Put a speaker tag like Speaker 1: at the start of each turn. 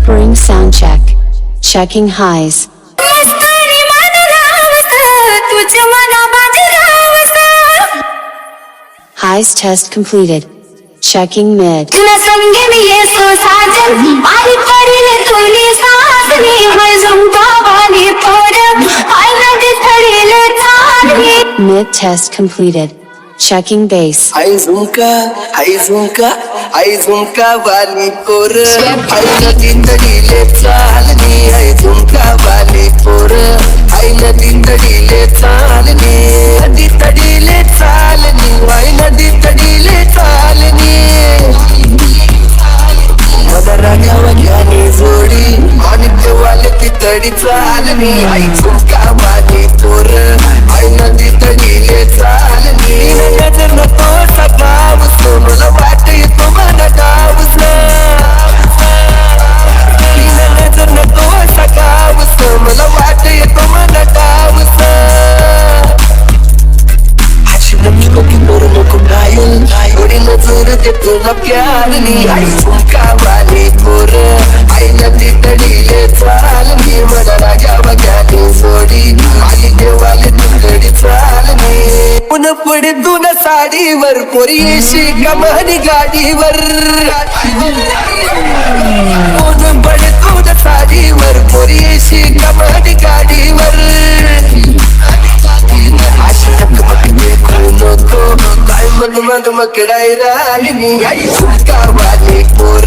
Speaker 1: Preparing sound check. Checking highs. Highs test completed. Checking mid. Mid test completed. Checking bass.
Speaker 2: आई झुमका वाली पोर आई नदी तडीले चालनी आई झुमका वाली पोर आई नदी तडीले चालनी नदी तडीले चालनी आई नदी तडीले चालनी मला रागावा ज्ञानी जोडी आणि देवाले ती तडी चालनी आई झुमका वाली पोर आई नदी तडीले चालनी नजर नको सकावस मला वाट येतो मला डावस नजर नको सकावस मला वाट येतो मला डावस नको की पोर नको घायल थोडी नजर देतो ना प्यारनी आई झुमका वाली पोर आई नदी तडीले चालनी मला रागावा ज्ञानी जोडी आणि देवाले तुकडी चालनी ऊन पडे दोन साडीवर पोरी येशी कमानी गाडीवर ऊन पडे दोन साडीवर पोरी येशी कमानी गाडीवर काय मग मकडाई राहिली आई झुमका वाली पोर